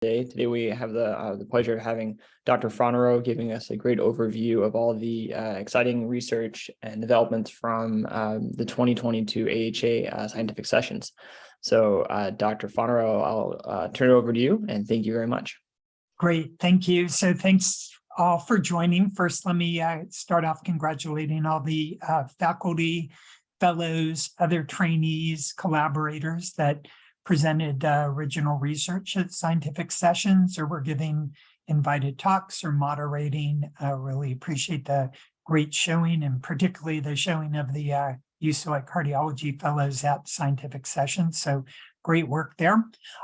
Today we have the pleasure of having Dr. Fonarow giving us a great overview of all the exciting research and developments from the 2022 AHA scientific sessions. So Dr. Fonarow, I'll turn it over to you, and thank you very much. Great, thank you. So thanks all for joining. First, let me start off congratulating all the faculty, fellows, other trainees, collaborators that presented original research at scientific sessions or were giving invited talks or moderating. Really appreciate the great showing, and particularly the showing of the UCLA Cardiology fellows at scientific sessions. So great work there.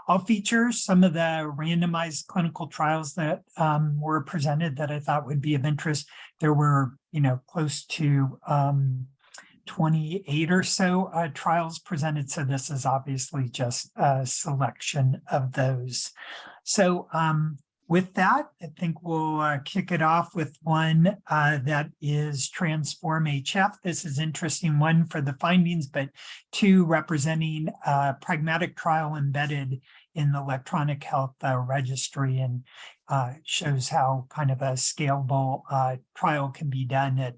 I'll feature some of the randomized clinical trials that were presented that I thought would be of interest. There were, close to 28 or so trials presented. So this is obviously just a selection of those. So with that, I think we'll kick it off with one that is Transform-HF. This is an interesting one for the findings, but two representing a pragmatic trial embedded in the electronic health registry, and shows how kind of a scalable trial can be done at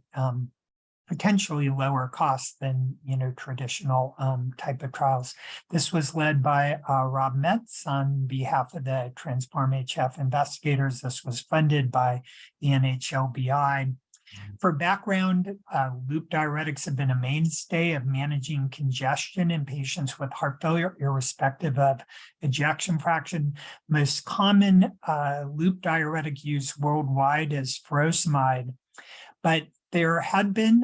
potentially lower cost than traditional type of trials. This was led by Rob Metz on behalf of the Transform-HF investigators. This was funded by the NHLBI. For background, loop diuretics have been a mainstay of managing congestion in patients with heart failure, irrespective of ejection fraction. Most common loop diuretic used worldwide is furosemide, but there had been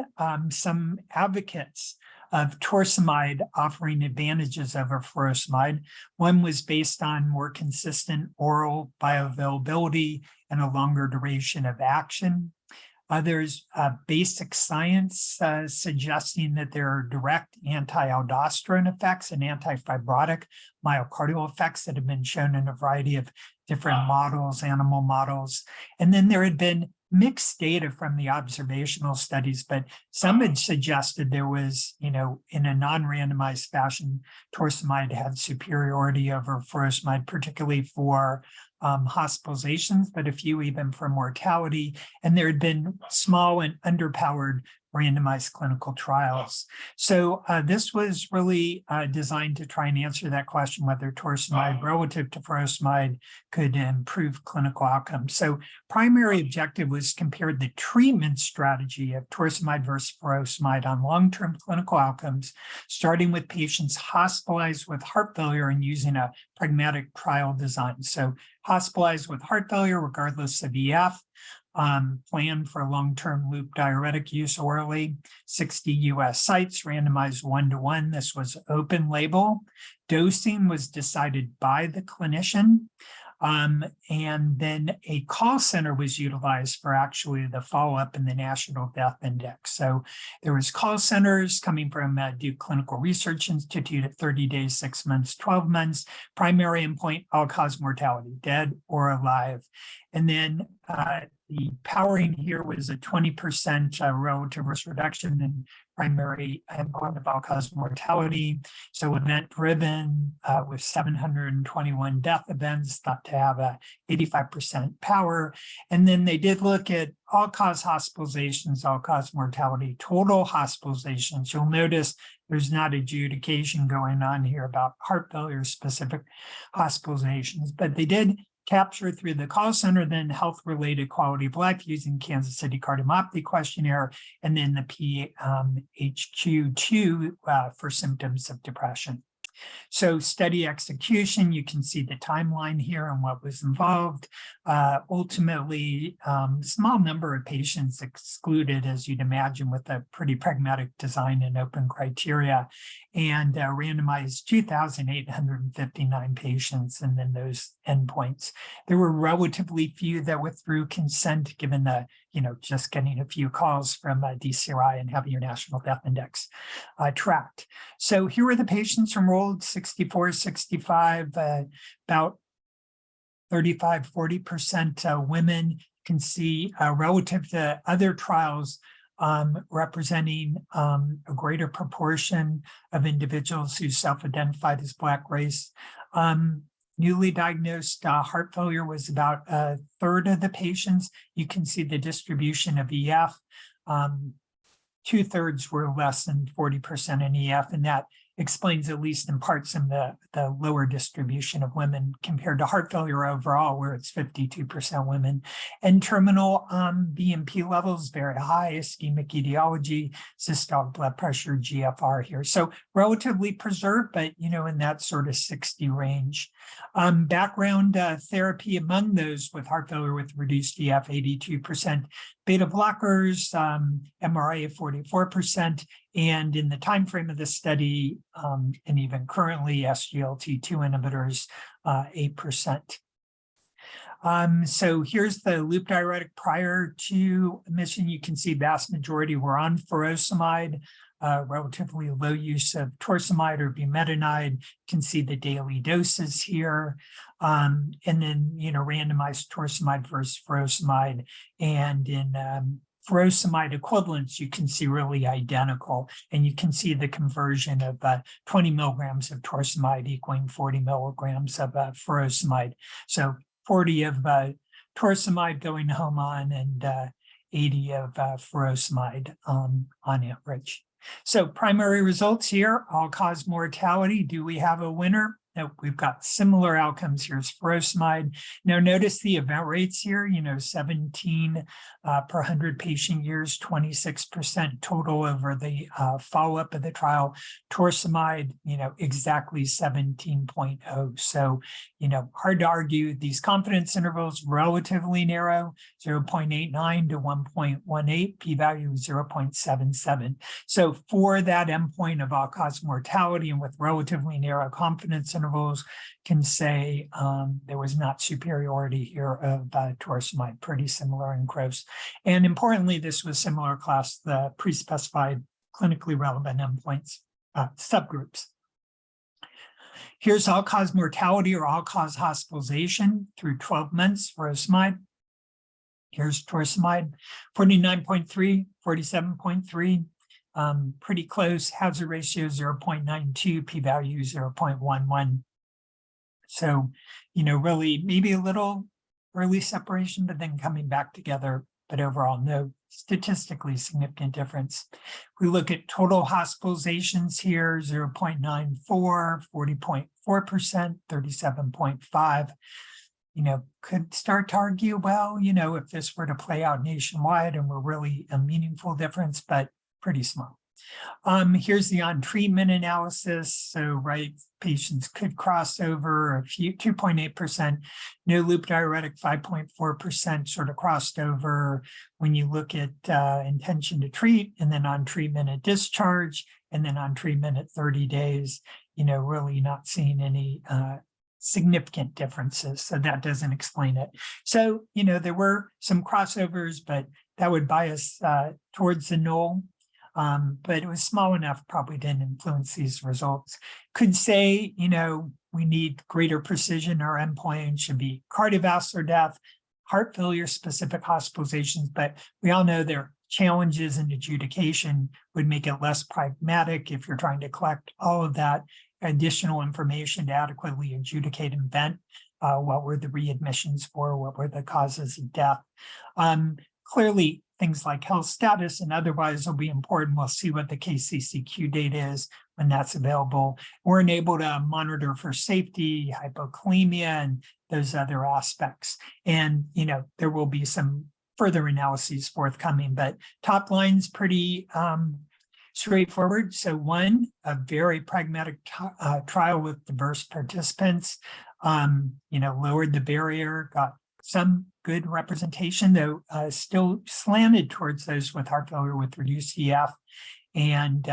some advocates of torsemide offering advantages over furosemide. One was based on more consistent oral bioavailability and a longer duration of action. Others, basic science suggesting that there are direct anti-aldosterone effects and anti-fibrotic myocardial effects that have been shown in a variety of different models, animal models. And then there had been mixed data from the observational studies, but some had suggested there was, in a non-randomized fashion, torsemide had superiority over furosemide, particularly for hospitalizations, but a few even for mortality. And there had been small and underpowered randomized clinical trials. So this was really designed to try and answer that question, whether torsemide relative to furosemide could improve clinical outcomes. So primary objective was compare the treatment strategy of torsemide versus furosemide on long-term clinical outcomes, starting with patients hospitalized with heart failure and using a pragmatic trial design. So hospitalized with heart failure, regardless of EF, planned for long-term loop diuretic use orally, 60 US sites, randomized 1-to-1. This was open label. Dosing was decided by the clinician. And then a call center was utilized for actually the follow-up in the National Death Index. So there was call centers coming from Duke Clinical Research Institute at 30 days, 6 months, 12 months. Primary endpoint, all-cause mortality, dead or alive. And then the powering here was a 20% relative risk reduction in primary endpoint of all-cause mortality. So event-driven with 721 death events, thought to have a 85% power. And then they did look at all-cause hospitalizations, all-cause mortality, total hospitalizations. You'll notice there's not adjudication going on here about heart failure-specific hospitalizations, but they did capture through the call center, then health-related quality of life using Kansas City Cardiomyopathy questionnaire, and then the PHQ-2 for symptoms of depression. So study execution, you can see the timeline here and what was involved. Ultimately, small number of patients excluded, as you'd imagine, with a pretty pragmatic design and open criteria, and randomized 2,859 patients, and then those endpoints. There were relatively few that withdrew consent, given the, just getting a few calls from DCRI and having your National Death Index tracked. So here are the patients enrolled, 64, 65, about 35, 40% women. You can see relative to other trials, representing a greater proportion of individuals who self-identified as Black race. Newly diagnosed heart failure was about a third of the patients. You can see the distribution of EF. 2/3 were less than 40% in EF, and that explains, at least in part, some of the lower distribution of women compared to heart failure overall, where it's 52% women. And terminal BNP levels very high, ischemic etiology, systolic blood pressure, GFR here. So relatively preserved, but in that sort of 60 range. Background therapy among those with heart failure with reduced EF, 82%. Beta blockers, MRA of 44%, and in the time frame of the study, and even currently, SGLT2 inhibitors, 8%. So here's the loop diuretic prior to admission. You can see vast majority were on furosemide, relatively low use of torsemide or bumetanide. You can see the daily doses here. And then, randomized torsemide versus furosemide. And in furosemide equivalents, you can see really identical. And you can see the conversion of 20 milligrams of torsemide equaling 40 milligrams of furosemide. So 40 of torsemide going home on, and 80 of furosemide on average. So primary results here, all-cause mortality. Do we have a winner? No, we've got similar outcomes. Here's furosemide. Now notice the event rates here, 17 per 100 patient years, 26% total over the follow-up of the trial. Torsemide, exactly 17.0. So, hard to argue. These confidence intervals relatively narrow, 0.89 to 1.18, p-value 0.77. So for that endpoint of all-cause mortality and with relatively narrow confidence intervals, can say there was not superiority here of torsemide, pretty similar in gross. And importantly, this was similar across the pre-specified clinically relevant endpoints, subgroups. Here's all-cause mortality or all-cause hospitalization through 12 months for furosemide. Here's torsemide, 49.3, 47.3. Pretty close, hazard ratio 0.92, p-value 0.11. So, really maybe a little early separation, but then coming back together, but overall no statistically significant difference. We look at total hospitalizations here, 0.94, 40.4%, 37.5. Could start to argue, well, if this were to play out nationwide and were really a meaningful difference, but pretty small. Here's the on-treatment analysis. So, patients could cross over a few, 2.8%, no loop diuretic, 5.4% sort of crossed over when you look at intention to treat, and then on treatment at discharge, and then on treatment at 30 days, really not seeing any significant differences. So that doesn't explain it. So, there were some crossovers, but that would bias towards the null. But it was small enough, probably didn't influence these results. Could say, we need greater precision. Our endpoint should be cardiovascular death, heart failure specific hospitalizations, but we all know there are challenges in adjudication would make it less pragmatic if you're trying to collect all of that additional information to adequately adjudicate an event. What were the readmissions for? What were the causes of death? Clearly, things like health status and otherwise will be important. We'll see what the KCCQ data is when that's available. We're able to monitor for safety, hypokalemia, and those other aspects. And, there will be some further analyses forthcoming, but top line's pretty straightforward. So one, a very pragmatic trial with diverse participants, lowered the barrier, got some good representation, though still slanted towards those with heart failure with reduced EF, and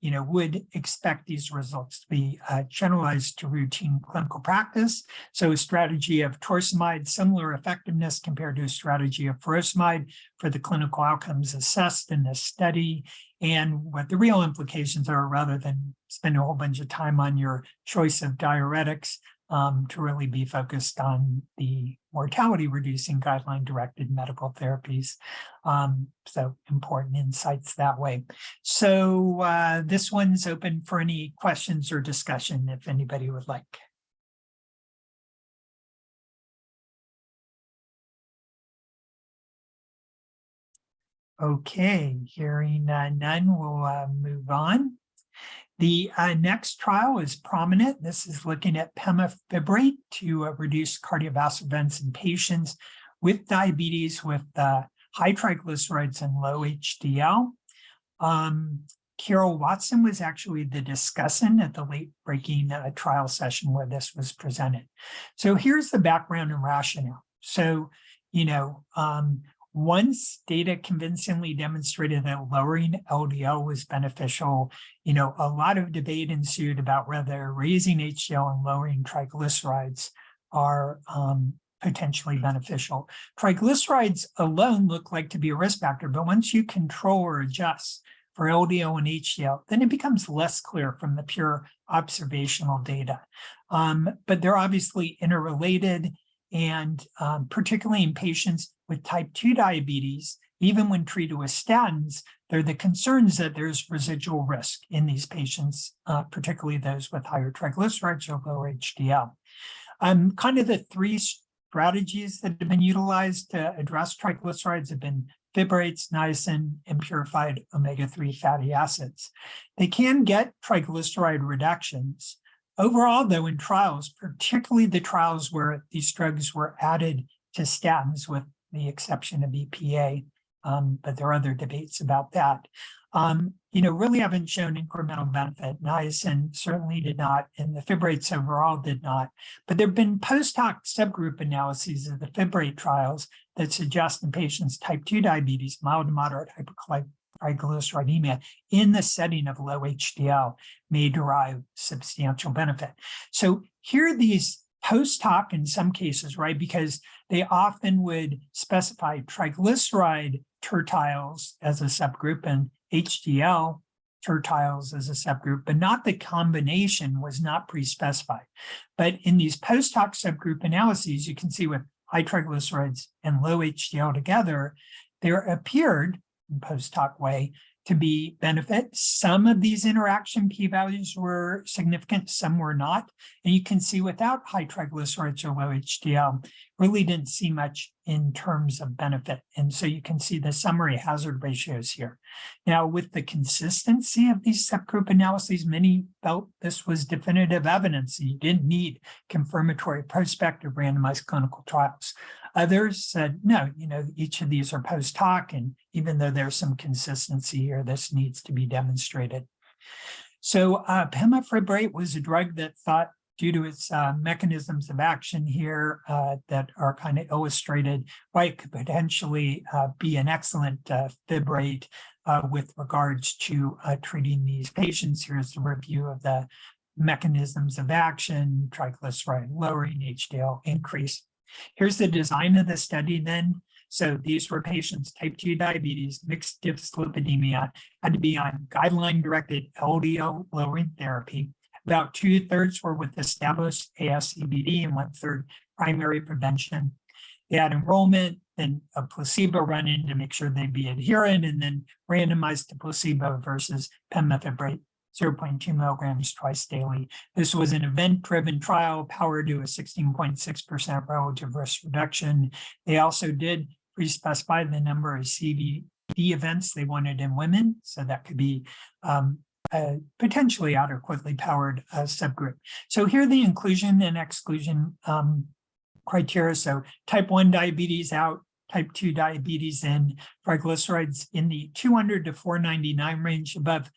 would expect these results to be generalized to routine clinical practice. So a strategy of torsemide, similar effectiveness compared to a strategy of furosemide for the clinical outcomes assessed in this study, and what the real implications are, rather than spend a whole bunch of time on your choice of diuretics, to really be focused on the mortality reducing guideline directed medical therapies. So important insights that way. So this one's open for any questions or discussion if anybody would like. Okay, hearing none, we'll move on. The next trial is prominent. This is looking at pemafibrate to reduce cardiovascular events in patients with diabetes with high triglycerides and low HDL. Carol Watson was actually the discussant at the late-breaking trial session where this was presented. So here's the background and rationale. So, once data convincingly demonstrated that lowering LDL was beneficial, a lot of debate ensued about whether raising HDL and lowering triglycerides are potentially beneficial. Triglycerides alone look like to be a risk factor, but once you control or adjust for LDL and HDL, then it becomes less clear from the pure observational data. But they're obviously interrelated, and particularly in patients with type 2 diabetes, even when treated with statins, there are the concerns that there's residual risk in these patients, particularly those with higher triglycerides or lower HDL. Kind of the three strategies that have been utilized to address triglycerides have been fibrates, niacin, and purified omega-3 fatty acids. They can get triglyceride reductions. Overall, though, in trials, particularly the trials where these drugs were added to statins, with the exception of EPA, but there are other debates about that, really haven't shown incremental benefit. Niacin certainly did not, and the fibrates overall did not. But there have been post-hoc subgroup analyses of the fibrate trials that suggest in patients type 2 diabetes, mild to moderate hypertriglyceridemia in the setting of low HDL may derive substantial benefit. So here are these post-hoc in some cases, right? Because they often would specify triglyceride tertiles as a subgroup and HDL tertiles as a subgroup, but not the combination was not pre-specified. But in these post-hoc subgroup analyses, you can see with high triglycerides and low HDL together, there appeared in post-hoc way to be benefit. Some of these interaction p-values were significant, some were not. And you can see without high triglycerides or low HDL, really didn't see much in terms of benefit. And so you can see the summary hazard ratios here. Now, with the consistency of these subgroup analyses, many felt this was definitive evidence. You didn't need confirmatory prospective randomized clinical trials. Others said, no, each of these are post hoc, and even though there's some consistency here, this needs to be demonstrated. So pemafibrate was a drug that thought, due to its mechanisms of action here that are kind of illustrated, why it could potentially be an excellent fibrate with regards to treating these patients. Here's a review of the mechanisms of action: triglyceride lowering, HDL increase. Here's the design of the study then. So these were patients, type 2 diabetes, mixed dyslipidemia, had to be on guideline-directed LDL lowering therapy. About 2/3 were with established ASCVD and 1/3 primary prevention. They had enrollment, then a placebo run-in to make sure they'd be adherent, and then randomized to placebo versus pemafibrate, 0.2 milligrams twice daily. This was an event-driven trial, powered to a 16.6% relative risk reduction. They also did pre-specify the number of CVD events they wanted in women, so that could be potentially adequately powered subgroup. So here are the inclusion and exclusion criteria. So type 1 diabetes out, type 2 diabetes in, triglycerides in the 200 to 499 range, above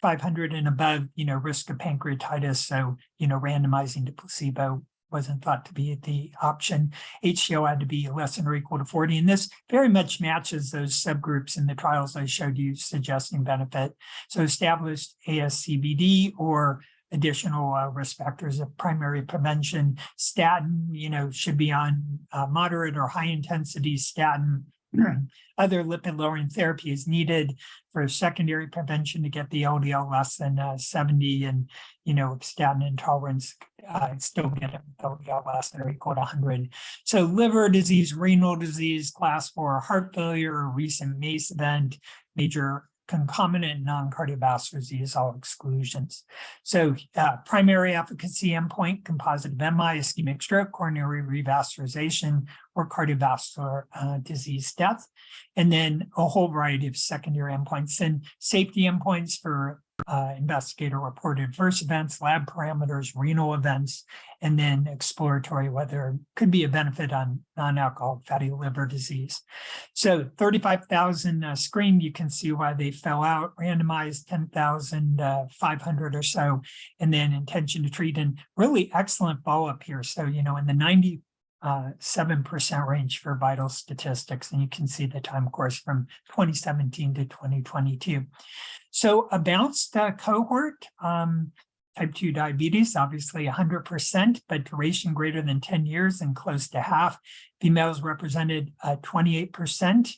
500 and above, risk of pancreatitis. So, randomizing to placebo wasn't thought to be the option. HDL had to be less than or equal to 40. And this very much matches those subgroups in the trials I showed you suggesting benefit. So established ASCVD or additional risk factors of primary prevention. Statin, should be on moderate or high intensity statin. Other lipid-lowering therapy is needed for secondary prevention to get the LDL less than 70, and statin intolerance still get LDL less than or equal to 100. So liver disease, renal disease, class 4 heart failure, recent MACE event, major concomitant non-cardiovascular disease, all exclusions. So primary efficacy endpoint, composite of MI, ischemic stroke, coronary revascularization, or cardiovascular disease death. And then a whole variety of secondary endpoints and safety endpoints for investigator-reported adverse events, lab parameters, renal events, and then exploratory whether there could be a benefit on non-alcoholic fatty liver disease. So 35,000 screened, you can see why they fell out, randomized 10,500 or so, and then intention to treat, and really excellent follow-up here. So, in the 97% range for vital statistics, and you can see the time course from 2017 to 2022. So a bounced cohort, type 2 diabetes, obviously 100%, but duration greater than 10 years and close to half. Females represented 28%.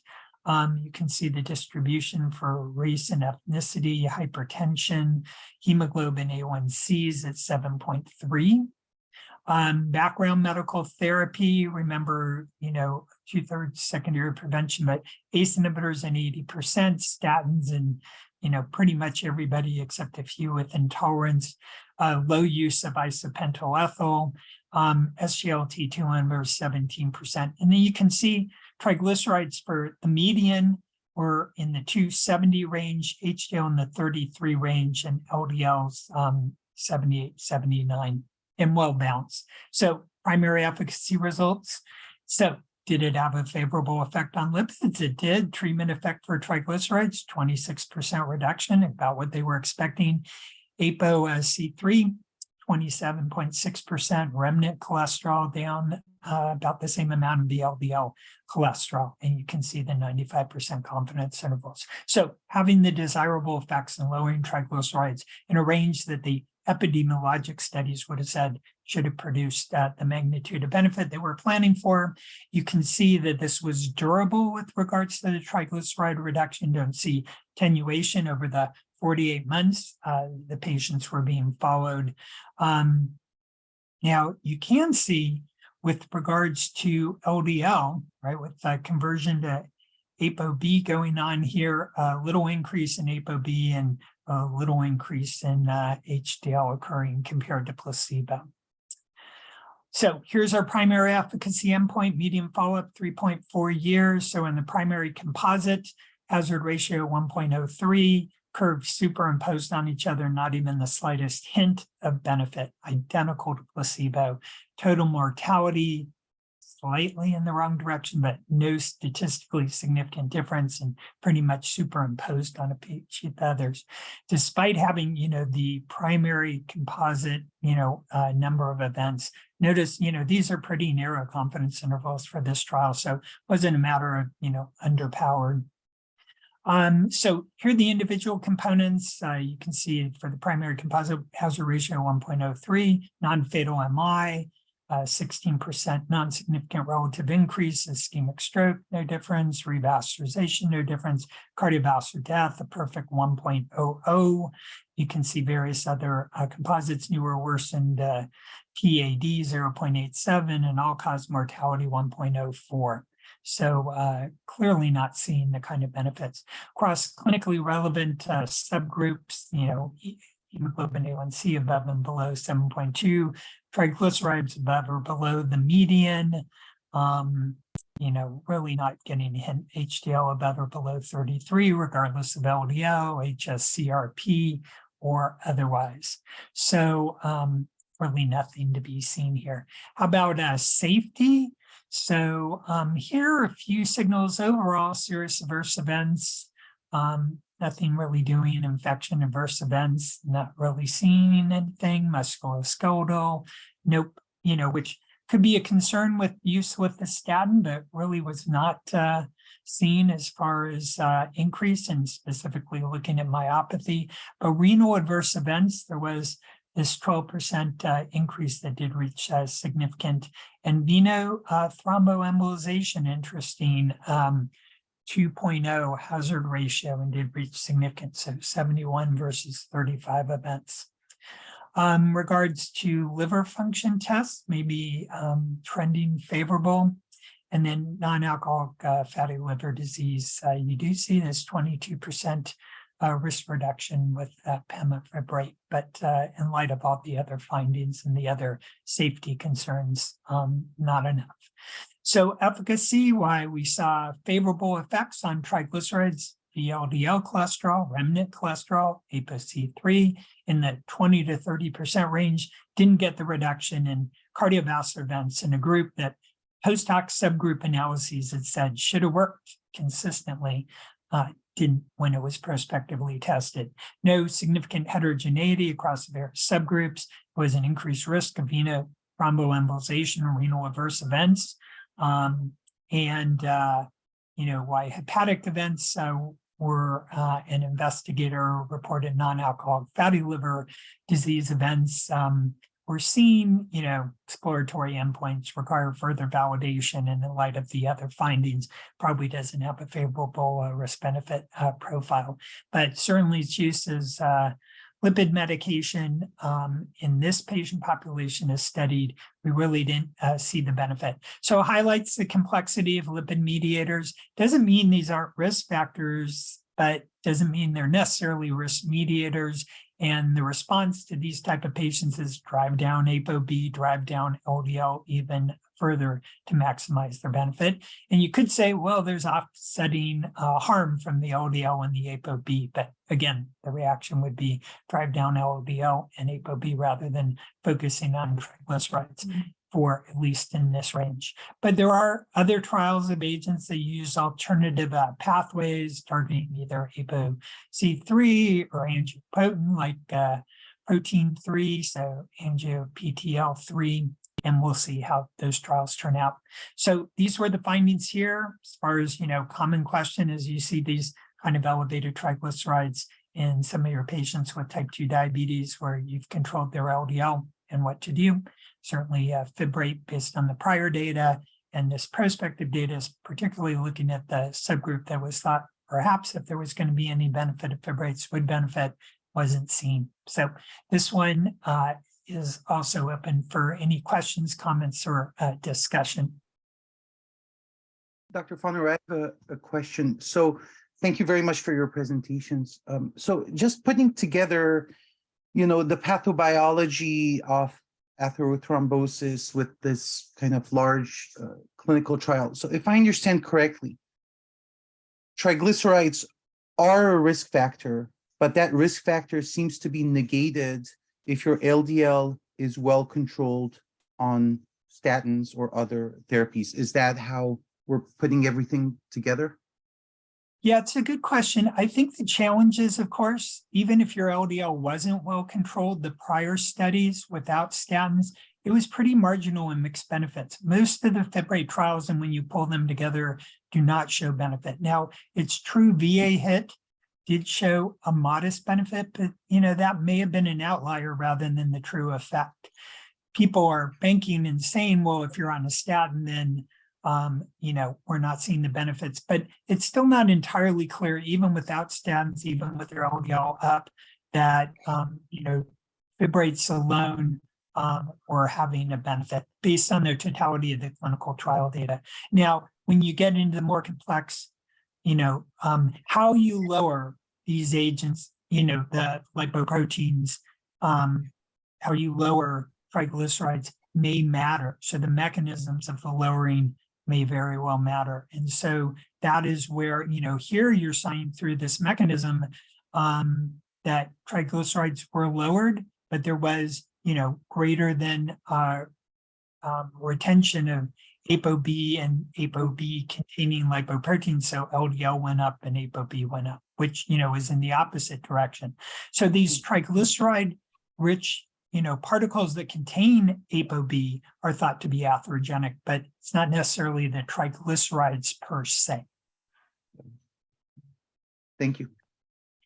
You can see the distribution for race and ethnicity, hypertension, hemoglobin A1Cs at 7.3. Background medical therapy, remember, 2/3 secondary prevention, but ACE inhibitors in 80%, statins and, pretty much everybody except a few with intolerance, low use of isopentyl ethyl, SGLT2 inhibitors 17%. And then you can see triglycerides for the median were in the 270 range, HDL in the 33 range, and LDLs 78, 79. And well balanced. So primary efficacy results. So did it have a favorable effect on lipids? It did. Treatment effect for triglycerides, 26% reduction, about what they were expecting. ApoC3, 27.6%. Remnant cholesterol down about the same amount of the LDL cholesterol. And you can see the 95% confidence intervals. So having the desirable effects in lowering triglycerides in a range that the epidemiologic studies would have said should have produced the magnitude of benefit they were planning for. You can see that this was durable with regards to the triglyceride reduction. Don't see attenuation over the 48 months. The patients were being followed. Now, you can see with regards to LDL, right, with conversion to ApoB going on here, a little increase in ApoB and a little increase in HDL occurring compared to placebo. So here's our primary efficacy endpoint, median follow-up 3.4 years. So in the primary composite, hazard ratio 1.03, curves superimposed on each other, not even the slightest hint of benefit, identical to placebo. Total mortality, slightly in the wrong direction, but no statistically significant difference, and pretty much superimposed on a each of the others. Despite having, the primary composite, number of events, notice, these are pretty narrow confidence intervals for this trial. So it wasn't a matter of, underpowered. So here are the individual components. You can see for the primary composite hazard ratio 1.03, non-fatal MI, 16% non-significant relative increase, ischemic stroke, no difference, revascularization, no difference, cardiovascular death, a perfect 1.00. You can see various other composites, newer worsened PAD 0.87, and all-cause mortality 1.04. So clearly not seeing the kind of benefits. Across clinically relevant subgroups, hemoglobin A1C above and below 7.2, triglycerides above or below the median, really not getting HDL above or below 33, regardless of LDL, HSCRP, or otherwise. So really nothing to be seen here. How about safety? So here are a few signals overall: serious adverse events, nothing really doing, infection, adverse events, not really seeing anything, musculoskeletal, nope, which could be a concern with use with the statin, but really was not seen as far as increase, and specifically looking at myopathy. But renal adverse events, there was this 12% increase that did reach significant. And veno thromboembolization, interesting, 2.0 hazard ratio, and did reach significant, so 71 versus 35 events. Regards to liver function tests, maybe trending favorable. And then non-alcoholic fatty liver disease, you do see this 22% risk reduction with pemafibrate, but in light of all the other findings and the other safety concerns, not enough. So efficacy, why we saw favorable effects on triglycerides, VLDL cholesterol, remnant cholesterol, ApoC3 in the 20 to 30% range, didn't get the reduction in cardiovascular events in a group that post-hoc subgroup analyses had said should have worked consistently, didn't when it was prospectively tested. No significant heterogeneity across the various subgroups. There was an increased risk of venous thromboembolization or renal adverse events. Why hepatic events were an investigator-reported non-alcoholic fatty liver disease events. We're seeing, exploratory endpoints require further validation, and in light of the other findings, probably doesn't have a favorable risk-benefit profile. But certainly its use as lipid medication in this patient population is studied. We really didn't see the benefit. So it highlights the complexity of lipid mediators. Doesn't mean these aren't risk factors, but doesn't mean they're necessarily risk mediators. And the response to these type of patients is drive down ApoB, drive down LDL even further to maximize their benefit. And you could say, well, there's offsetting harm from the LDL and the ApoB. But again, the reaction would be drive down LDL and ApoB rather than focusing on triglycerides. For at least in this range. But there are other trials of agents that use alternative pathways targeting either ApoC3 or angiopoietin like protein 3, so ANGPTL3, and we'll see how those trials turn out. So these were the findings here. As far as, common question is you see these kind of elevated triglycerides in some of your patients with type 2 diabetes where you've controlled their LDL and what to do. Certainly fibrate based on the prior data, and this prospective data is particularly looking at the subgroup that was thought perhaps if there was going to be any benefit of fibrates would benefit, wasn't seen. So this one is also open for any questions, comments, or discussion. Dr. Fonarow, I have a question. So thank you very much for your presentations. So just putting together, the pathobiology of atherothrombosis with this kind of large clinical trial. So if I understand correctly, triglycerides are a risk factor, but that risk factor seems to be negated if your LDL is well controlled on statins or other therapies. Is that how we're putting everything together? Yeah, it's a good question. I think the challenge is, of course, even if your LDL wasn't well controlled, the prior studies without statins, it was pretty marginal in mixed benefits. Most of the fibrate trials, and when you pull them together, do not show benefit. Now, it's true VA hit did show a modest benefit, but that may have been an outlier rather than the true effect. People are banking and saying, well, if you're on a statin, then we're not seeing the benefits, but it's still not entirely clear, even without statins, even with their LDL up, that, fibrates alone or having a benefit based on the totality of the clinical trial data. Now, when you get into the more complex, how you lower these agents, the lipoproteins, how you lower triglycerides may matter. So the mechanisms of the lowering may very well matter. And so that is where, here you're seeing through this mechanism that triglycerides were lowered, but there was, greater than retention of ApoB and ApoB containing lipoproteins. So LDL went up and ApoB went up, which, is in the opposite direction. So these triglyceride rich particles that contain ApoB are thought to be atherogenic, but it's not necessarily the triglycerides per se. Thank you.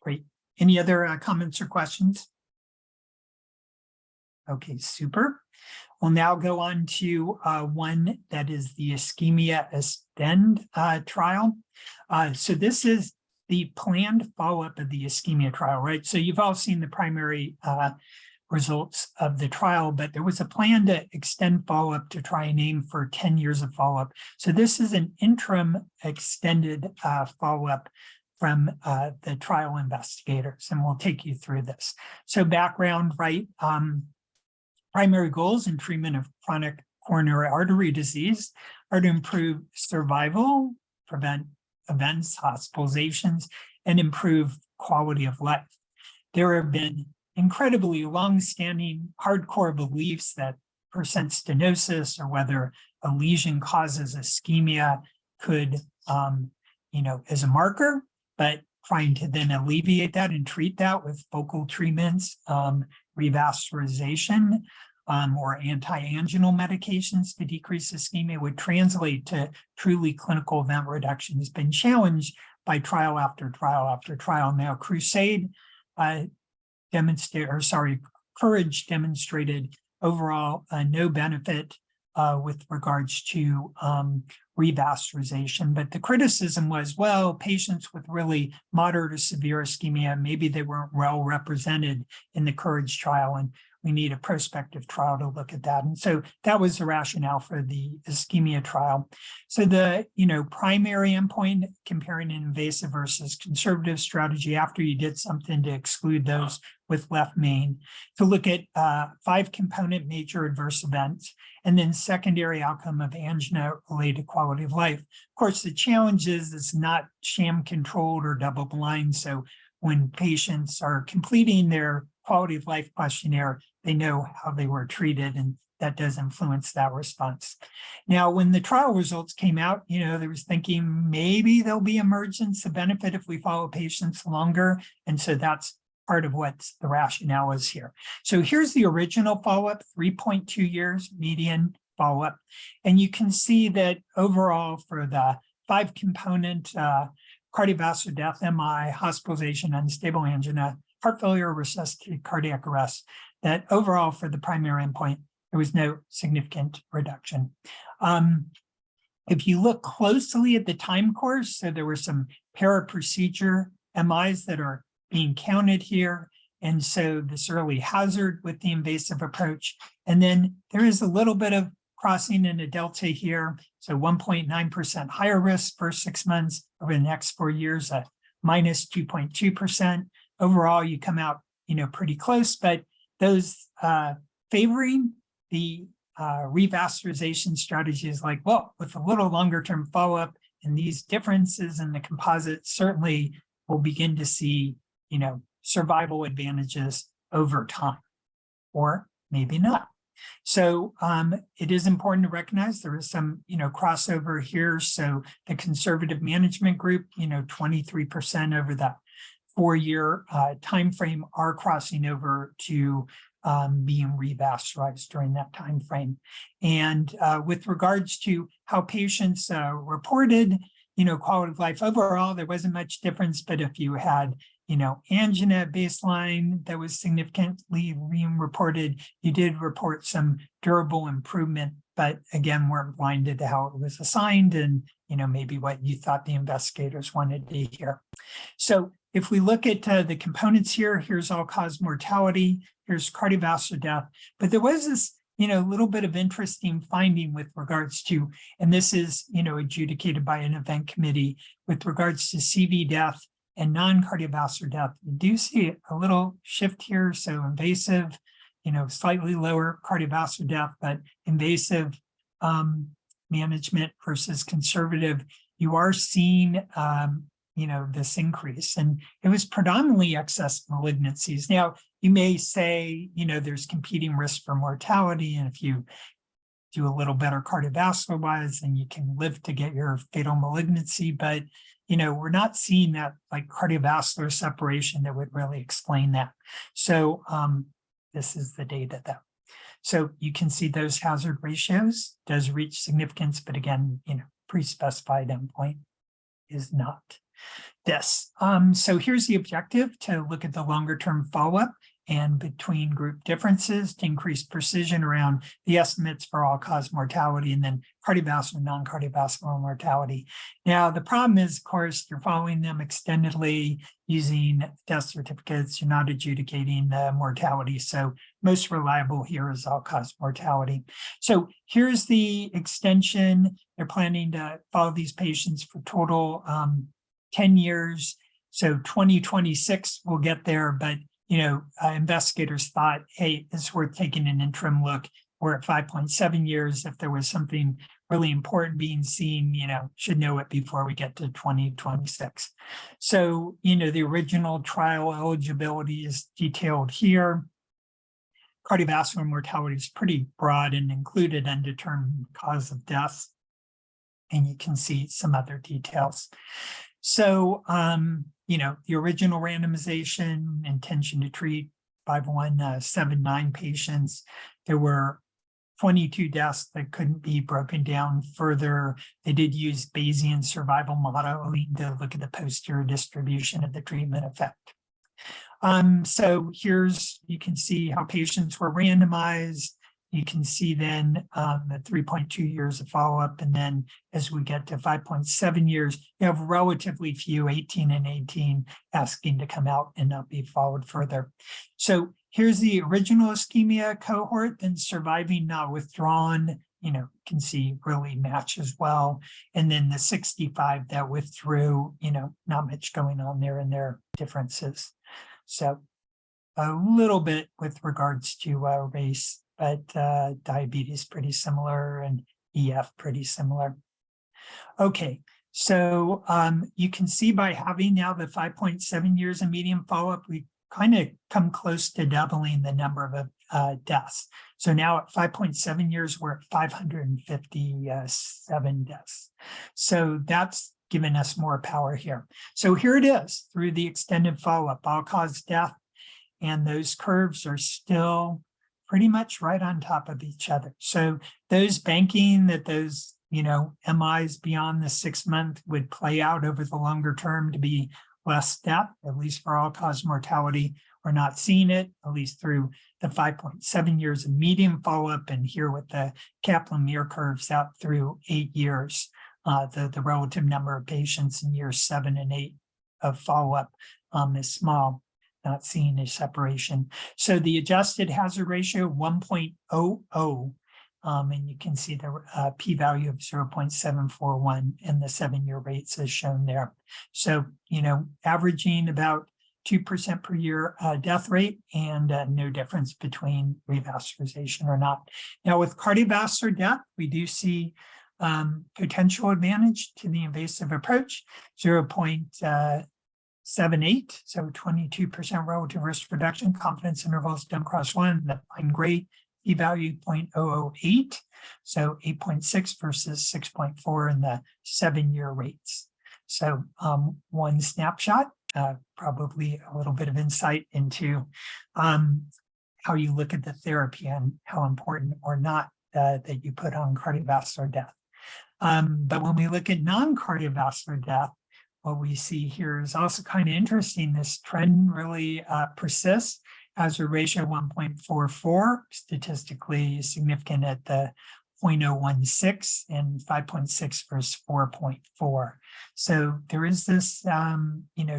Great. Any other comments or questions? Okay, super. We'll now go on to one that is the ischemia extend trial. So this is the planned follow-up of the ischemia trial, right? So you've all seen the primary results of the trial, but there was a plan to extend follow-up to try and aim for 10 years of follow-up. So this is an interim extended follow-up from the trial investigators, and we'll take you through this. So background, right? Primary goals in treatment of chronic coronary artery disease are to improve survival, prevent events, hospitalizations, and improve quality of life. There have been incredibly long-standing hardcore beliefs that percent stenosis or whether a lesion causes ischemia could, as a marker, but trying to then alleviate that and treat that with focal treatments, revascularization, or anti-anginal medications to decrease ischemia would translate to truly clinical event reduction has been challenged by trial after trial after trial. Now, Courage demonstrated overall no benefit with regards to revascularization. But the criticism was, well, patients with really moderate or severe ischemia, maybe they weren't well represented in the Courage trial, and we need a prospective trial to look at that. And so that was the rationale for the ischemia trial. So the primary endpoint, comparing an invasive versus conservative strategy after you did something to exclude those with left main, to look at 5-component major adverse events, and then secondary outcome of angina related quality of life. Of course, the challenge is it's not sham controlled or double blind. So when patients are completing their quality of life questionnaire, they know how they were treated, and that does influence that response. Now, when the trial results came out, there was thinking maybe there'll be emergence of benefit if we follow patients longer. And so that's part of what the rationale is here. So here's the original follow-up, 3.2 years median follow-up. And you can see that overall for the 5-component cardiovascular death, MI, hospitalization, unstable angina, heart failure, resuscitated cardiac arrest, that overall for the primary endpoint, there was no significant reduction. If you look closely at the time course, so there were some para-procedure MIs that are being counted here. And so this early hazard with the invasive approach. And then there is a little bit of crossing in a delta here. So 1.9% higher risk for 6 months, over the next 4 years, a minus 2.2%. Overall, you come out, pretty close, but those favoring the revascularization strategies like, well, with a little longer term follow-up and these differences in the composite, certainly we'll begin to see, survival advantages over time, or maybe not. So it is important to recognize there is some, crossover here. So the conservative management group, 23% over that 4-year timeframe are crossing over to being revascularized during that time frame. And with regards to how patients reported, quality of life overall, there wasn't much difference. But if you had, angina at baseline that was significantly being reported, you did report some durable improvement. But again, weren't blinded to how it was assigned and, maybe what you thought the investigators wanted to hear. So if we look at the components here, here's all-cause mortality, here's cardiovascular death. But there was this, little bit of interesting finding with regards to, and this is, adjudicated by an event committee with regards to CV death and non-cardiovascular death. We do see a little shift here. So invasive, slightly lower cardiovascular death, but invasive management versus conservative, you are seeing, this increase. And it was predominantly excess malignancies. Now, you may say, there's competing risk for mortality. And if you do a little better cardiovascular wise, then you can live to get your fatal malignancy. But, we're not seeing that like cardiovascular separation that would really explain that. So this is the data that. So you can see those hazard ratios does reach significance, but again, pre-specified endpoint is not this. So here's the objective: to look at the longer term follow-up and between group differences to increase precision around the estimates for all-cause mortality and then cardiovascular, non-cardiovascular mortality. Now, the problem is, of course, you're following them extendedly using death certificates. You're not adjudicating the mortality. So most reliable here is all-cause mortality. So here's the extension. They're planning to follow these patients for total 10 years. So 2026 we'll get there, but investigators thought, hey, it's worth taking an interim look. We're at 5.7 years. If there was something really important being seen, should know it before we get to 2026. So, the original trial eligibility is detailed here. Cardiovascular mortality is pretty broad and included undetermined cause of death. And you can see some other details. So, the original randomization, intention to treat 5,179 patients. There were 22 deaths that couldn't be broken down further. They did use Bayesian survival modeling to look at the posterior distribution of the treatment effect. So you can see how patients were randomized. You can see then the 3.2 years of follow-up. And then as we get to 5.7 years, you have relatively few, 18 and 18, asking to come out and not be followed further. So here's the original ischemia cohort, then surviving, not withdrawn, can see really matches well. And then the 65 that withdrew, not much going on there in their differences. So a little bit with regards to race, but diabetes pretty similar and EF pretty similar. Okay, so you can see by having now the 5.7 years of median follow-up, we kind of come close to doubling the number of deaths. So now at 5.7 years, we're at 557 deaths. So that's given us more power here. So here it is through the extended follow-up, all-cause death, and those curves are still pretty much right on top of each other. So those banking that those, MIs beyond the 6 month would play out over the longer term to be less death, at least for all-cause mortality. We're not seeing it, at least through the 5.7 years of median follow-up, and here with the Kaplan-Meier curves out through 8 years, the relative number of patients in years 7 and 8 of follow-up is small, not seeing a separation. So the adjusted hazard ratio 1.00, and you can see the p-value of 0.741 and the 7-year rates as shown there. So, averaging about 2% per year death rate, and no difference between revascularization or not. Now with cardiovascular death, we do see potential advantage to the invasive approach, 0.78, so 22% relative risk reduction, confidence intervals don't cross 1, the fine gray, p-value 0.008, so 8.6 versus 6.4 in the 7-year rates. So one snapshot, probably a little bit of insight into how you look at the therapy and how important or not that you put on cardiovascular death. But when we look at non-cardiovascular death, what we see here is also kind of interesting. This trend really persists. Hazard ratio 1.44, statistically significant at the 0.016 and 5.6 versus 4.4. So there is this,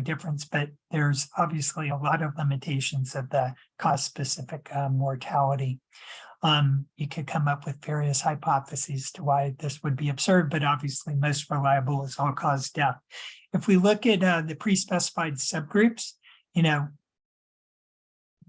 difference, but there's obviously a lot of limitations of the cause-specific mortality. You could come up with various hypotheses to why this would be absurd, but obviously most reliable is all-cause death. If we look at the pre-specified subgroups,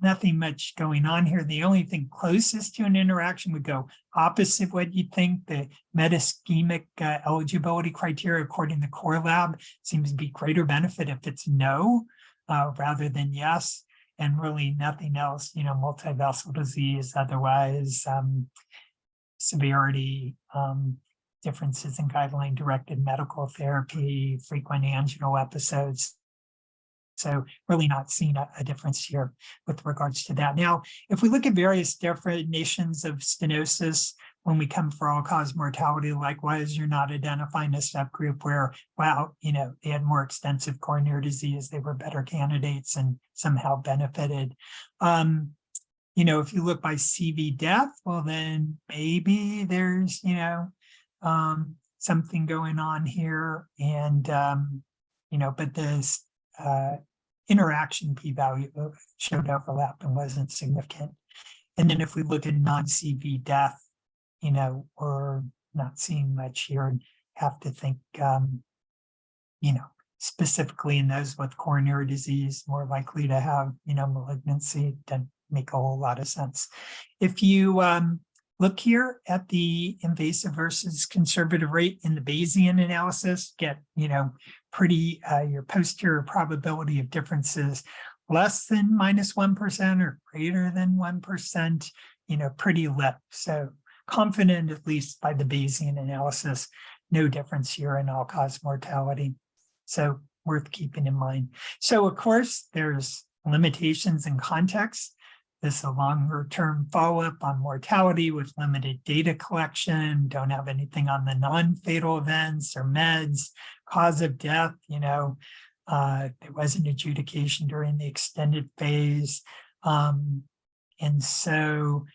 nothing much going on here. The only thing closest to an interaction would go opposite what you'd think. The meta-ischemic eligibility criteria, according to Core Lab, seems to be greater benefit if it's no rather than yes, and really nothing else. Multivessel disease, otherwise severity, differences in guideline-directed medical therapy, frequent anginal episodes. So really not seeing a difference here with regards to that. Now, if we look at various definitions of stenosis, when we come for all-cause mortality, likewise, you're not identifying a subgroup where, wow, they had more extensive coronary disease, they were better candidates and somehow benefited. If you look by CV death, well, then maybe there's, something going on here. And, but this interaction p-value showed overlap and wasn't significant. And then if we look at non-CV death, we're not seeing much here and have to think, specifically in those with coronary disease, more likely to have, malignancy. Doesn't make a whole lot of sense. If you look here at the invasive versus conservative rate in the Bayesian analysis, get, pretty, your posterior probability of differences less than -1% or greater than 1%, pretty low. So confident, at least by the Bayesian analysis, no difference here in all-cause mortality. So worth keeping in mind. So of course, there's limitations in context. This is a longer-term follow-up on mortality with limited data collection, don't have anything on the non-fatal events or meds, cause of death, there was an adjudication during the extended phase. And so,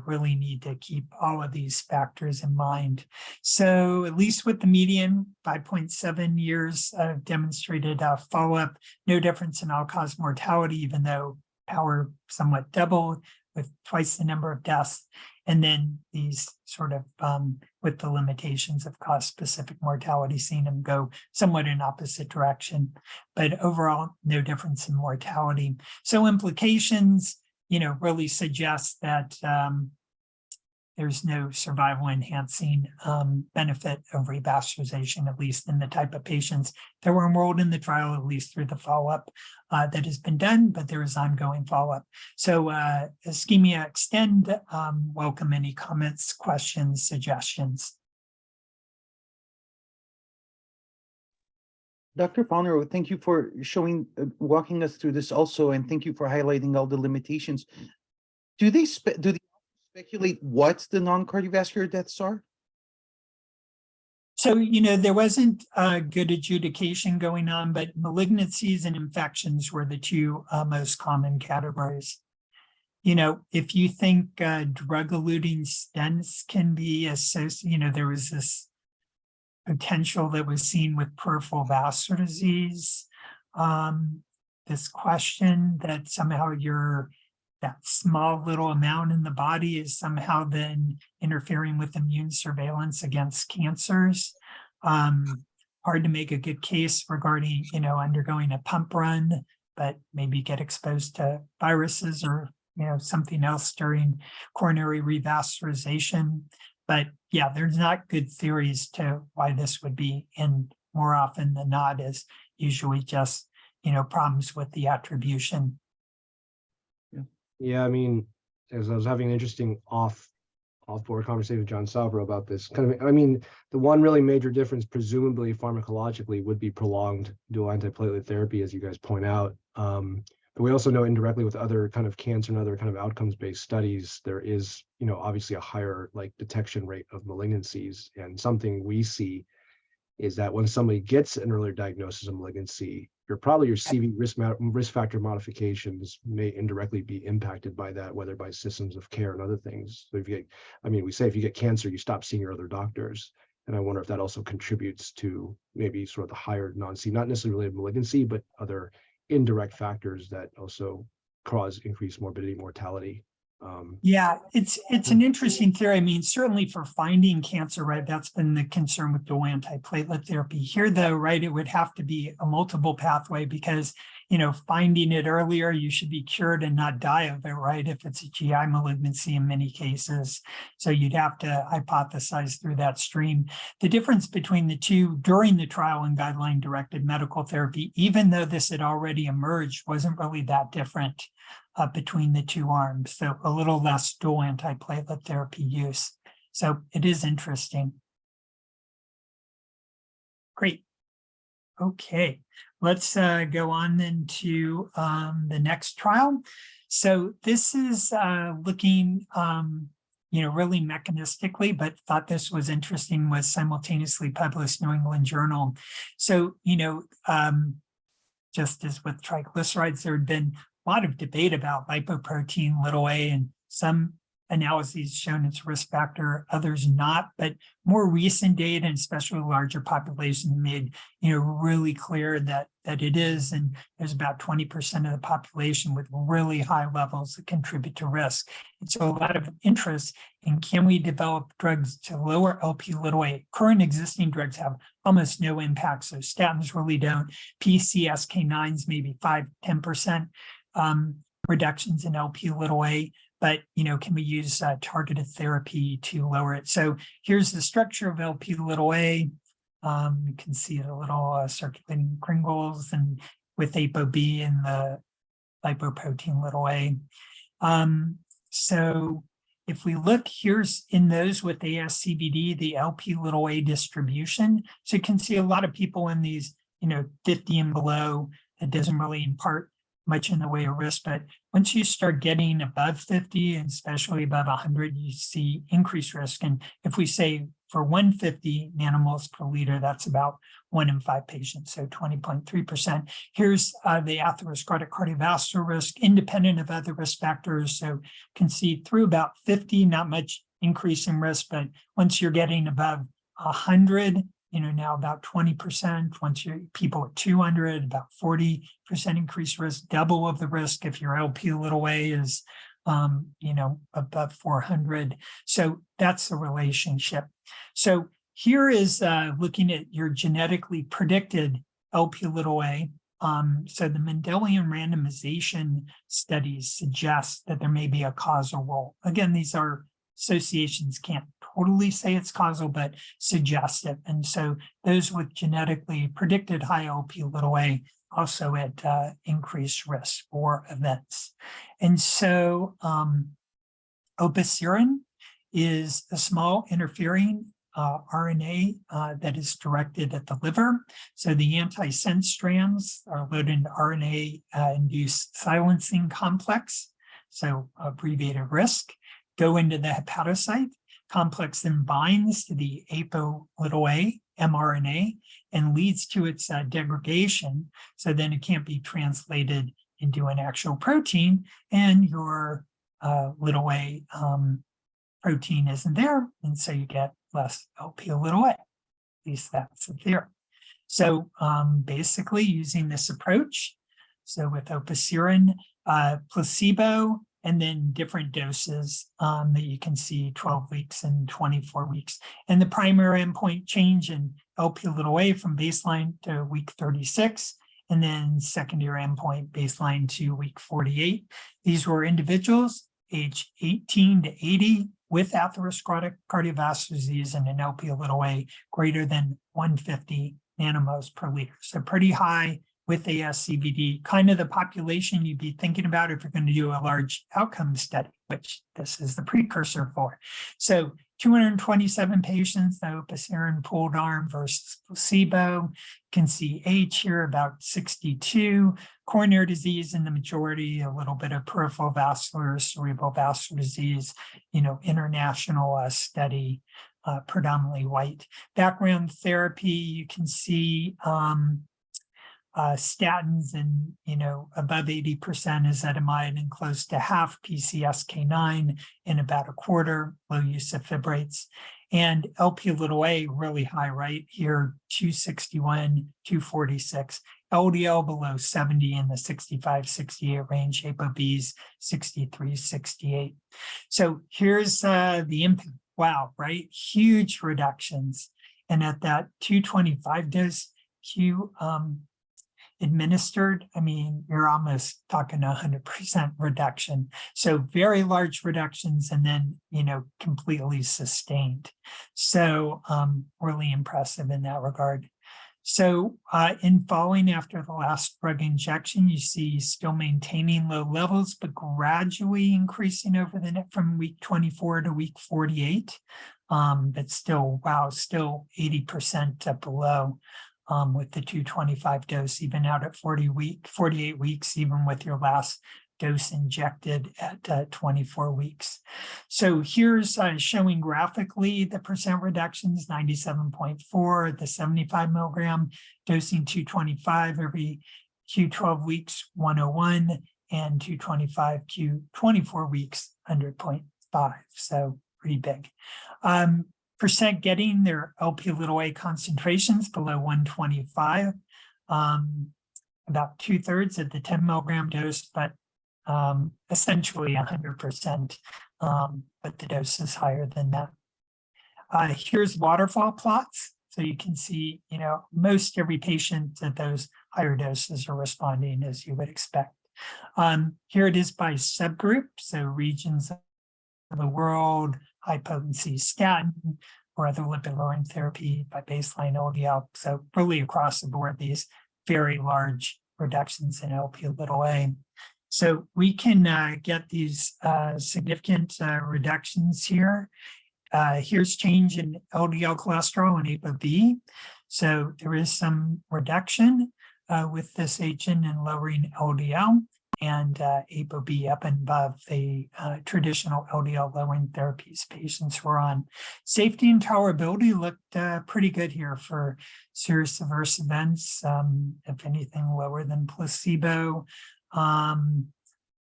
really need to keep all of these factors in mind. So at least with the median, 5.7 years of demonstrated follow-up, no difference in all-cause mortality, even though power somewhat doubled with twice the number of deaths. And then these sort of, with the limitations of cause-specific mortality, seeing them go somewhat in opposite direction. But overall, no difference in mortality. So implications, really suggest that there's no survival enhancing benefit of revascularization, at least in the type of patients that were enrolled in the trial, at least through the follow-up that has been done, but there is ongoing follow-up. So ischemia extend, welcome any comments, questions, suggestions. Dr. Fonarow, thank you for walking us through this also, and thank you for highlighting all the limitations. Do they speculate what the non-cardiovascular deaths are? So, there wasn't a good adjudication going on, but malignancies and infections were the two most common categories. If you think drug-eluting stents can be associated, there was this potential that was seen with peripheral vascular disease. This question that somehow that small little amount in the body is somehow then interfering with immune surveillance against cancers. Hard to make a good case regarding, undergoing a pump run, but maybe get exposed to viruses or, something else during coronary revascularization. But yeah, there's not good theories to why this would be, and more often than not is usually just, problems with the attribution. Yeah, as I was having an interesting off-board conversation with John Salvo about this, the one really major difference, presumably pharmacologically, would be prolonged dual antiplatelet therapy, as you guys point out. But we also know indirectly with other kind of cancer and other kind of outcomes-based studies, there is, obviously a higher detection rate of malignancies. And something we see is that when somebody gets an earlier diagnosis of malignancy, your CV risk factor modifications may indirectly be impacted by that, whether by systems of care and other things. So if you get, we say if you get cancer, you stop seeing your other doctors. And I wonder if that also contributes to maybe sort of the higher non-C, not necessarily related to malignancy, but other indirect factors that also cause increased morbidity, mortality. Yeah, it's an interesting theory. Certainly for finding cancer, right? That's been the concern with dual antiplatelet therapy. Here, though, right, it would have to be a multiple pathway because, finding it earlier, you should be cured and not die of it, right? If it's a GI malignancy in many cases. So you'd have to hypothesize through that stream. The difference between the two during the trial and guideline-directed medical therapy, even though this had already emerged, wasn't really that different between the two arms. So a little less dual antiplatelet therapy use. So it is interesting. Great. Okay, let's go on then to the next trial. So this is looking, really mechanistically, but thought this was interesting, was simultaneously published New England Journal. So, just as with triglycerides, there had been a lot of debate about lipoprotein little a, and some analyses shown its risk factor, others not, but more recent data, and especially larger populations, made really clear that it is, and there's about 20% of the population with really high levels that contribute to risk. And so a lot of interest in, can we develop drugs to lower Lp(a)? Current existing drugs have almost no impact, so statins really don't. PCSK9s maybe 5-10% reductions in Lp(a). But, can we use targeted therapy to lower it? So here's the structure of Lp(a). You can see the little circulating kringles and with ApoB and the lipoprotein a. So if we look, here's in those with ASCVD, the Lp(a) distribution. So you can see a lot of people in these, 50 and below. It doesn't really impart much in the way of risk, but once you start getting above 50 and especially above 100, you see increased risk. And if we say for 150 nanomoles per liter, that's about 1 in 5 patients, so 20.3%. Here's the atherosclerotic cardiovascular risk, independent of other risk factors. So you can see through about 50, not much increase in risk, but once you're getting above 100, now about 20%. Once you're people at 200, about 40% increased risk, double of the risk if your Lp(a) is, above 400. So that's the relationship. So here is looking at your genetically predicted Lp(a). So the Mendelian randomization studies suggest that there may be a causal role. Again, these are associations, can't totally say it's causal, but suggestive. And so those with genetically predicted high Lp(a) also at increased risk for events. And so opisirin is a small interfering RNA that is directed at the liver. So the antisense strands are loaded into RNA-induced silencing complex, so abbreviated RISC, go into the hepatocyte. Complex then binds to the apo(a) mRNA and leads to its degradation. So then it can't be translated into an actual protein, and your (a) protein isn't there, and so you get less Lp(a). At least that's the theory. So basically using this approach, so with opisirin, placebo, and then different doses that you can see 12 weeks and 24 weeks. And the primary endpoint change in Lp(a) from baseline to week 36, and then secondary endpoint baseline to week 48. These were individuals age 18 to 80 with atherosclerotic cardiovascular disease and an Lp(a) greater than 150 nanomoles per liter. So pretty high with ASCVD, kind of the population you'd be thinking about if you're going to do a large outcome study, which this is the precursor for. So 227 patients, the opisirin pooled arm versus placebo. You can see age here, about 62. Coronary disease in the majority, a little bit of peripheral vascular, cerebral vascular disease, international study, predominantly white. Background therapy, you can see statins and, above 80% ezetimibe and close to half PCSK9 and about a quarter, low use of fibrates. And Lp(a) really high right here, 261, 246. LDL below 70 in the 65, 68 range, ApoBs 63, 68. So here's the impact. Wow, right? Huge reductions. And at that 225 dose, Q administered, you're almost talking 100% reduction. So very large reductions and then, completely sustained. So really impressive in that regard. So in falling after the last drug injection, you see still maintaining low levels, but gradually increasing over the from week 24 to week 48. But still, wow, still 80% below. With the 225 dose, even out at 48 weeks, even with your last dose injected at 24 weeks. So here's showing graphically the percent reductions, 97.4, the 75 milligram dosing 225 every Q12 weeks, 101, and 225 Q24 weeks, 100.6. 5, so pretty big. Percent getting their Lp(a) concentrations below 125, about 2/3 at the 10 milligram dose, but essentially 100%, but the dose is higher than that. Here's waterfall plots. So you can see, most every patient at those higher doses are responding as you would expect. Here it is by subgroup, so regions of the world, high potency statin or other lipid-lowering therapy by baseline LDL. So really across the board, these very large reductions in Lp(a). So we can get these significant reductions here. Here's change in LDL cholesterol and ApoB. So there is some reduction with this agent in lowering LDL and ApoB up and above the traditional LDL lowering therapies patients were on. Safety and tolerability looked pretty good here for serious adverse events, if anything lower than placebo.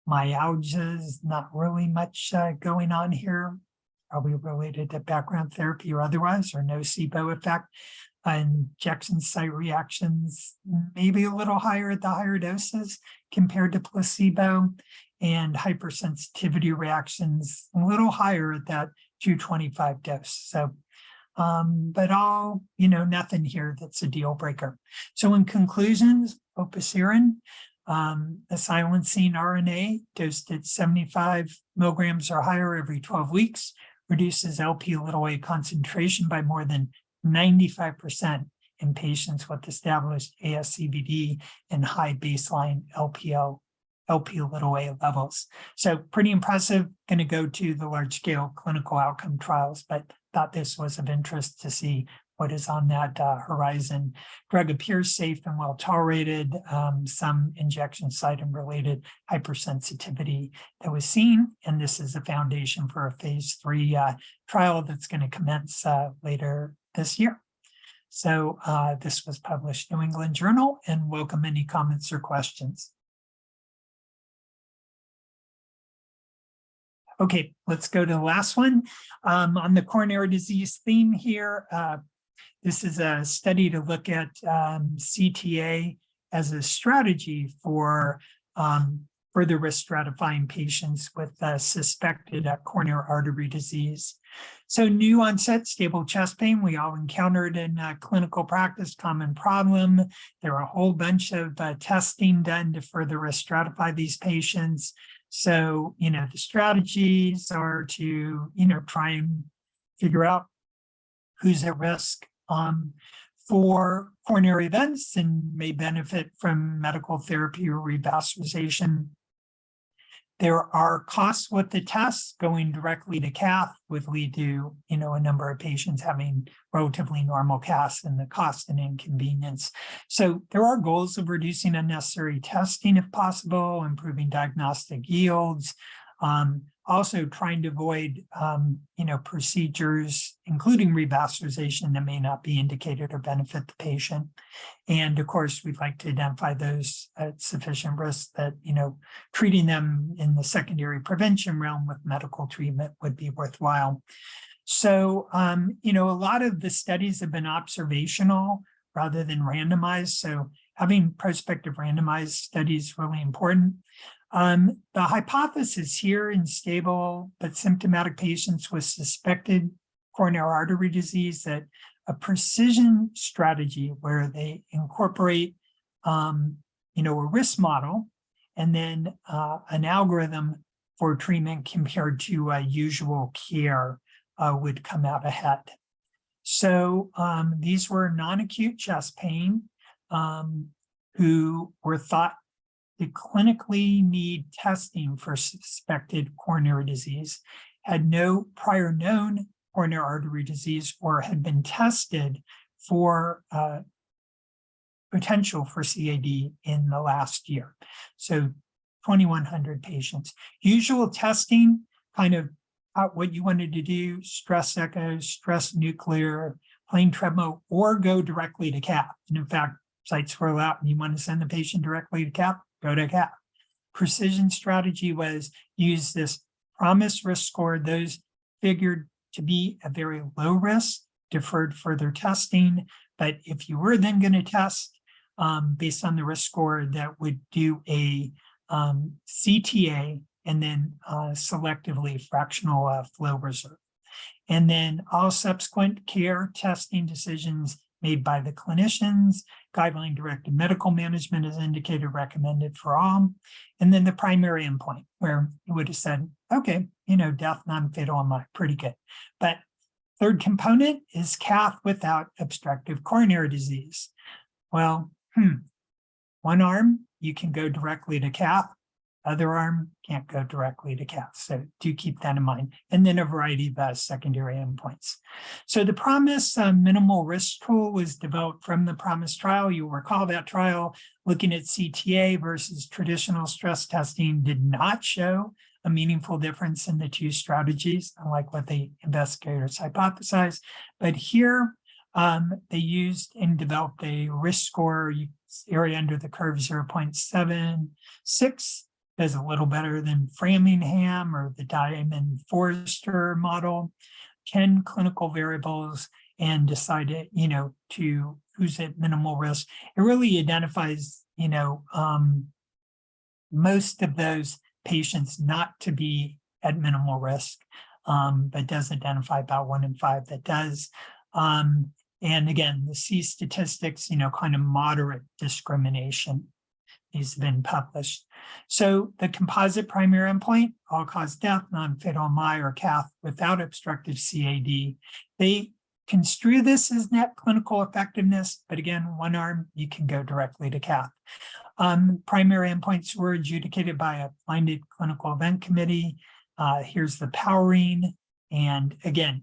Myalgias, not really much going on here, probably related to background therapy or otherwise, or no SIBO effect. Injection site reactions, maybe a little higher at the higher doses compared to placebo, and hypersensitivity reactions a little higher at that 225 dose. So, but all, nothing here that's a deal breaker. So in conclusions, opisirin, a silencing RNA dosed at 75 milligrams or higher every 12 weeks, reduces Lp(a) concentration by more than 95% in patients with established ASCVD and high baseline Lp(a) levels. So pretty impressive, going to go to the large scale clinical outcome trials, but thought this was of interest to see what is on that horizon. Drug appears safe and well tolerated. Some injection site and related hypersensitivity that was seen, and this is a foundation for a phase 3 trial that's going to commence later this year. So this was published New England Journal, and welcome any comments or questions. Okay, let's go to the last one. On the coronary disease theme here, this is a study to look at CTA as a strategy for further risk stratifying patients with suspected coronary artery disease. So new onset stable chest pain, we all encountered in clinical practice, common problem. There are a whole bunch of testing done to further risk stratify these patients. So, the strategies are to, try and figure out who's at risk for coronary events and may benefit from medical therapy or revascularization. There are costs with the tests. Going directly to cath would lead to, a number of patients having relatively normal caths and the cost and inconvenience. So there are goals of reducing unnecessary testing if possible, improving diagnostic yields, also trying to avoid, procedures, including revascularization that may not be indicated or benefit the patient. And of course, we'd like to identify those at sufficient risk that, treating them in the secondary prevention realm with medical treatment would be worthwhile. So, a lot of the studies have been observational rather than randomized. So having prospective randomized studies is really important. The hypothesis here in stable but symptomatic patients with suspected coronary artery disease that a precision strategy where they incorporate, a risk model and then an algorithm for treatment compared to usual care would come out ahead. So these were non-acute chest pain who were thought to clinically need testing for suspected coronary disease, had no prior known coronary artery disease, or had been tested for potential for CAD in the last year. So 2,100 patients. Usual testing, kind of what you wanted to do, stress echo, stress nuclear, plain tremolo, or go directly to cath. And in fact, sites were allowed, and you want to send the patient directly to cath, go to cath. Precision strategy was use this PROMIS risk score, those figured to be a very low risk, deferred further testing. But if you were then going to test based on the risk score, that would do a CTA and then selectively fractional flow reserve. And then all subsequent care testing decisions made by the clinicians, guideline-directed medical management is indicated, recommended for all. And then the primary endpoint, where you would have said, okay, death, non-fatal MI, pretty good. But third component is cath without obstructive coronary disease. Well, one arm, you can go directly to cath. Other arm can't go directly to cath. So do keep that in mind. And then a variety of secondary endpoints. So the PROMIS minimal risk tool was developed from the PROMIS trial. You'll recall that trial looking at CTA versus traditional stress testing did not show a meaningful difference in the two strategies, unlike what the investigators hypothesized. But here they used and developed a risk score, area under the curve 0.76. Does a little better than Framingham or the Diamond Forrester model, 10 clinical variables, and decided, to who's at minimal risk. It really identifies, most of those patients not to be at minimal risk, but does identify about 1 in 5 that does. And again, the C statistics, kind of moderate discrimination. These have been published. So the composite primary endpoint, all-cause death, non-fatal MI, or cath without obstructive CAD. They construe this as net clinical effectiveness, but again, one arm, you can go directly to cath. Primary endpoints were adjudicated by a blinded clinical event committee. Here's the powering. And again,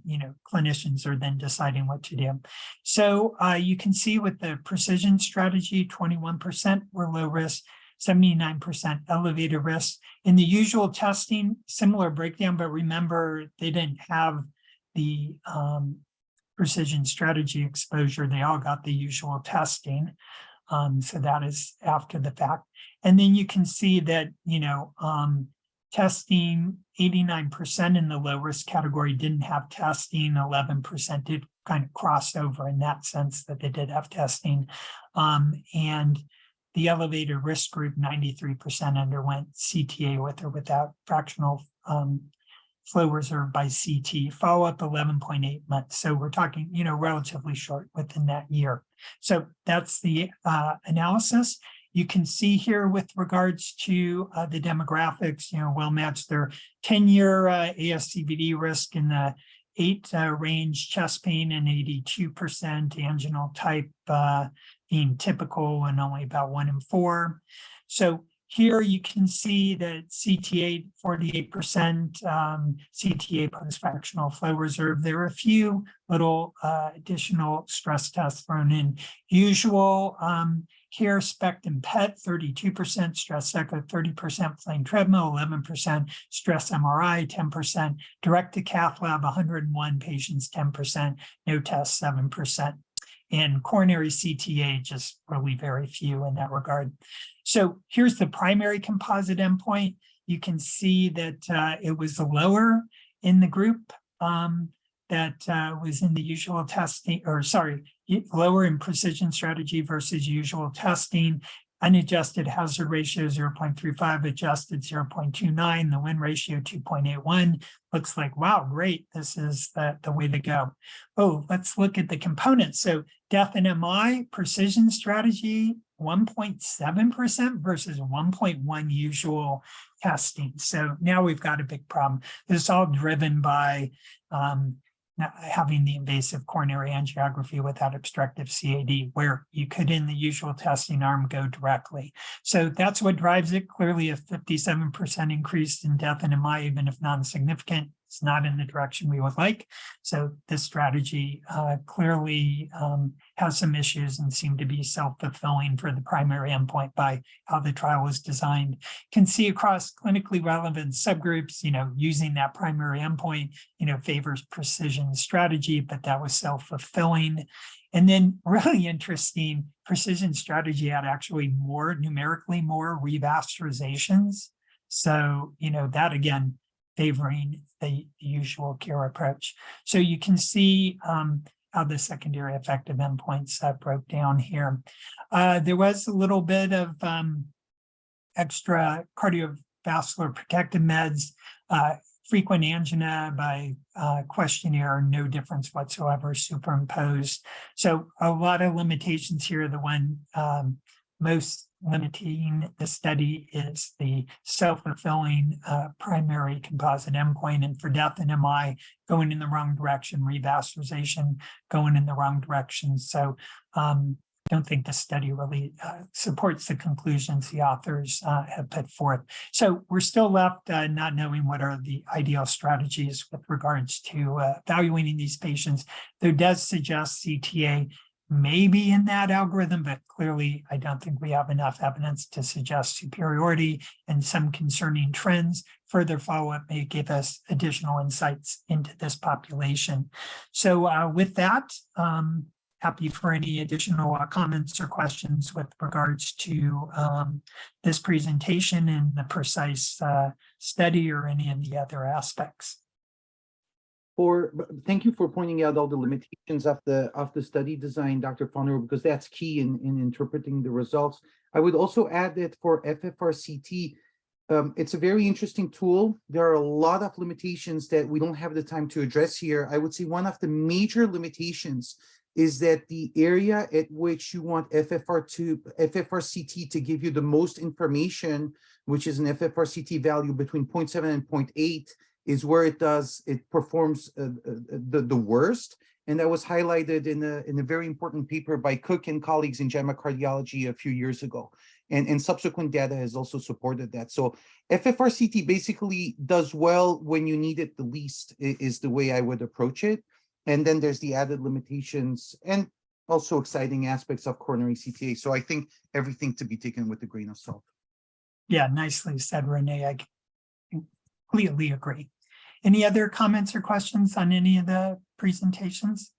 clinicians are then deciding what to do. So you can see with the precision strategy, 21% were low risk, 79% elevated risk. In the usual testing, similar breakdown, but remember, they didn't have the precision strategy exposure. They all got the usual testing. So that is after the fact. And then you can see that, testing, 89% in the low risk category didn't have testing, 11% did kind of cross over in that sense that they did have testing. And the elevated risk group, 93% underwent CTA with or without fractional flow reserve by CT, follow-up 11.8 months. So we're talking, relatively short within that year. So that's the analysis. You can see here with regards to the demographics, well matched their 10-year ASCVD risk in the 8 range, chest pain and 82%, anginal type being typical and only about 1 in 4. So here you can see that CTA 48%, CTA post-fractional flow reserve. There are a few little additional stress tests thrown in. Usual care, SPECT and PET, 32%, stress echo, 30%, plain treadmill, 11%, stress MRI, 10%, direct to cath lab, 101 patients, 10%, no tests, 7%. And coronary CTA, just really very few in that regard. So here's the primary composite endpoint. You can see that it was lower in the group that was in the usual testing, lower in precision strategy versus usual testing. Unadjusted hazard ratio 0.35, adjusted 0.29, the win ratio 2.81. Looks like, wow, great, this is the way to go. Oh, let's look at the components. So death and MI, precision strategy, 1.7% versus 1.1 usual testing. So now we've got a big problem. This is all driven by having the invasive coronary angiography without obstructive CAD, where you could, in the usual testing arm, go directly. So that's what drives it. Clearly, a 57% increase in death and MI, even if non-significant, it's not in the direction we would like. So this strategy clearly has some issues and seemed to be self-fulfilling for the primary endpoint by how the trial was designed. Can see across clinically relevant subgroups, using that primary endpoint, favors precision strategy, but that was self-fulfilling. And then really interesting, precision strategy had actually numerically more revascularizations. So, that again, favoring the usual care approach. So you can see how the secondary effective endpoints broke down here. There was a little bit of extra cardiovascular protective meds, frequent angina by questionnaire, no difference whatsoever superimposed. So a lot of limitations here. The one most limiting the study is the self-fulfilling primary composite endpoint, and for death and MI going in the wrong direction, revascularization going in the wrong direction. So don't think the study really supports the conclusions the authors have put forth. So we're still left not knowing what are the ideal strategies with regards to evaluating these patients. There does suggest CTA may be in that algorithm, but clearly I don't think we have enough evidence to suggest superiority, and some concerning trends. Further follow-up may give us additional insights into this population. So with that, happy for any additional comments or questions with regards to this presentation and the precise study or any of the other aspects. Thank you for pointing out all the limitations of the study design, Dr. Fonarow, because that's key in interpreting the results. I would also add that for FFRCT, it's a very interesting tool. There are a lot of limitations that we don't have the time to address here. I would say one of the major limitations is that the area at which you want FFRCT to give you the most information, which is an FFRCT value between 0.7 and 0.8, is where it performs the worst. And that was highlighted in a very important paper by Cook and colleagues in JAMA Cardiology a few years ago. And subsequent data has also supported that. So FFRCT basically does well when you need it the least, is the way I would approach it. And then there's the added limitations and also exciting aspects of coronary CTA. So I think everything to be taken with a grain of salt. Yeah, nicely said, Renee. I completely agree. Any other comments or questions on any of the presentations?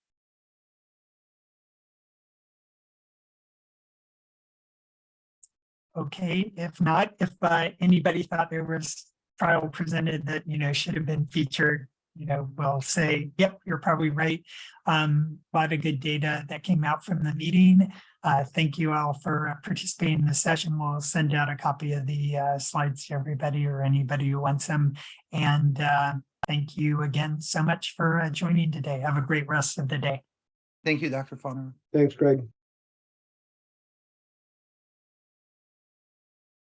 Okay, if not, if anybody thought there was trial presented that, should have been featured, we'll say, yep, you're probably right. A lot of good data that came out from the meeting. Thank you all for participating in the session. We'll send out a copy of the slides to everybody or anybody who wants them. And thank you again so much for joining today. Have a great rest of the day. Thank you, Dr. Fonarow. Thanks, Greg.